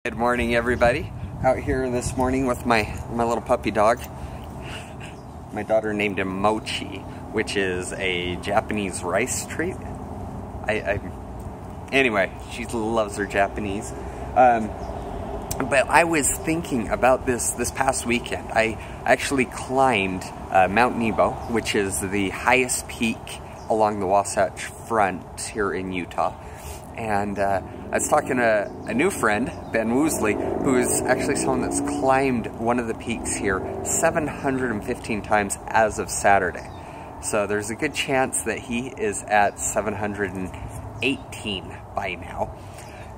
Good morning, everybody. Out here this morning with my little puppy dog. My daughter named him Mochi, which is a Japanese rice treat. Anyway, she loves her Japanese. But I was thinking about this past weekend. I actually climbed Mount Nebo, which is the highest peak along the Wasatch Front here in Utah. And I was talking to a new friend, Ben Woosley, who's actually someone that's climbed one of the peaks here 715 times as of Saturday. So there's a good chance that he is at 718 by now.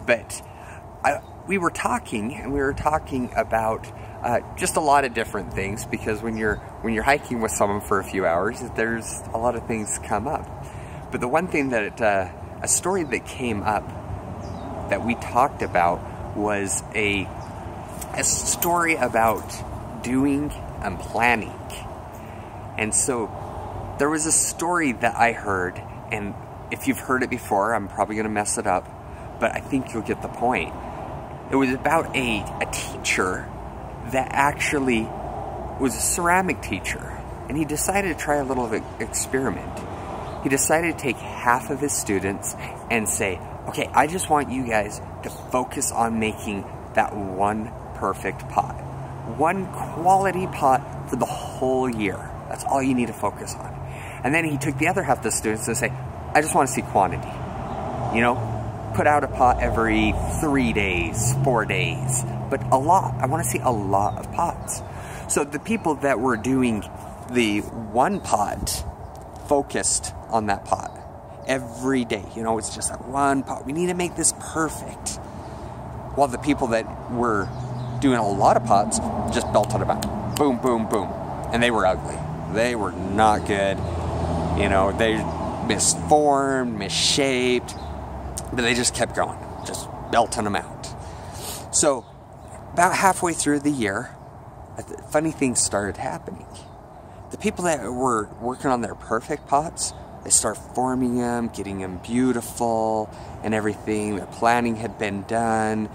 But we were talking about just a lot of different things, because when you're hiking with someone for a few hours, there's a lot of things come up. But the one thing that a story that came up that we talked about was a story about doing and planning. And so there was a story that I heard, and if you've heard it before, I'm probably going to mess it up, but I think you'll get the point. It was about a teacher that actually was a ceramic teacher, and he decided to try a little experiment. He decided to take half of his students and say, okay, I just want you guys to focus on making that one perfect pot. One quality pot for the whole year. That's all you need to focus on. And then he took the other half of the students and say, I just want to see quantity. You know, put out a pot every 3 days, 4 days, but a lot. I want to see a lot of pots. So the people that were doing the one pot focused on that pot every day. You know, it's just that one pot. We need to make this perfect. While the people that were doing a lot of pots just belted them out. Boom, boom, boom. And they were ugly. They were not good. You know, they misformed, misshaped, but they just kept going, just belting them out. So about halfway through the year, funny things started happening. The people that were working on their perfect pots, they start forming them, getting them beautiful and everything. Their planning had been done.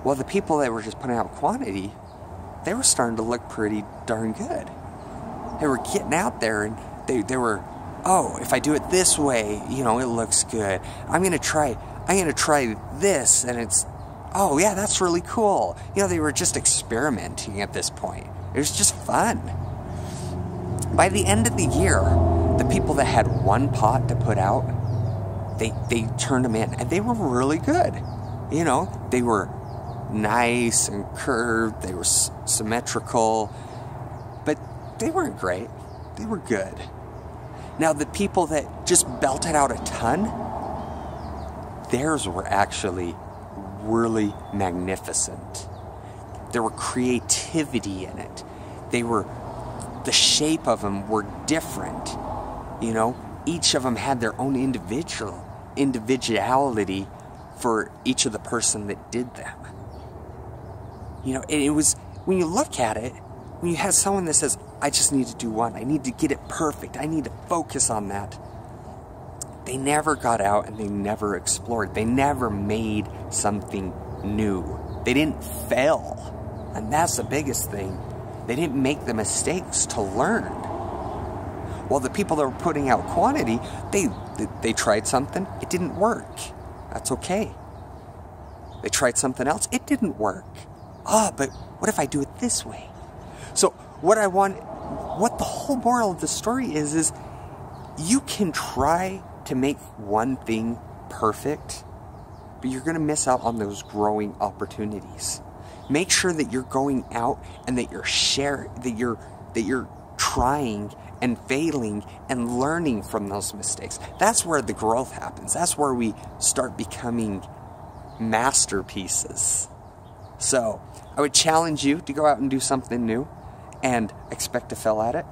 Well, the people that were just putting out quantity, they were starting to look pretty darn good. They were getting out there, and they were, oh, if I do it this way, you know, it looks good. I'm gonna try this, and it's, oh yeah, that's really cool. You know, they were just experimenting at this point. It was just fun. By the end of the year, the people that had one pot to put out, they turned them in, and they were really good. You know, they were nice and curved, they were symmetrical, but they weren't great. They were good. Now, the people that just belted out a ton, theirs were actually really magnificent. There were creativity in it. The shape of them were different. You know, each of them had their own individuality for each of the person that did them. You know, it was, when you look at it, when you have someone that says, I just need to do one, I need to get it perfect, I need to focus on that, they never got out and they never explored. They never made something new. They didn't fail. And that's the biggest thing. They didn't make the mistakes to learn. Well, the people that were putting out quantity, they tried something, it didn't work. That's okay. They tried something else, it didn't work. But what if I do it this way? So what the whole moral of the story is you can try to make one thing perfect, but you're going to miss out on those growing opportunities. Make sure that you're going out and that you're trying and failing and learning from those mistakes. That's where the growth happens. That's where we start becoming masterpieces. So I would challenge you to go out and do something new and expect to fail at it.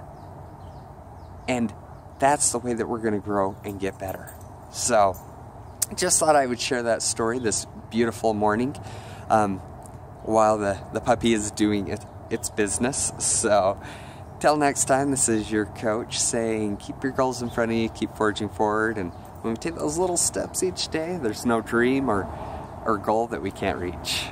And that's the way that we're going to grow and get better. So just thought I would share that story this beautiful morning while the puppy is doing its business. So till next time, this is your coach saying keep your goals in front of you, keep forging forward, and when we take those little steps each day, there's no dream or goal that we can't reach.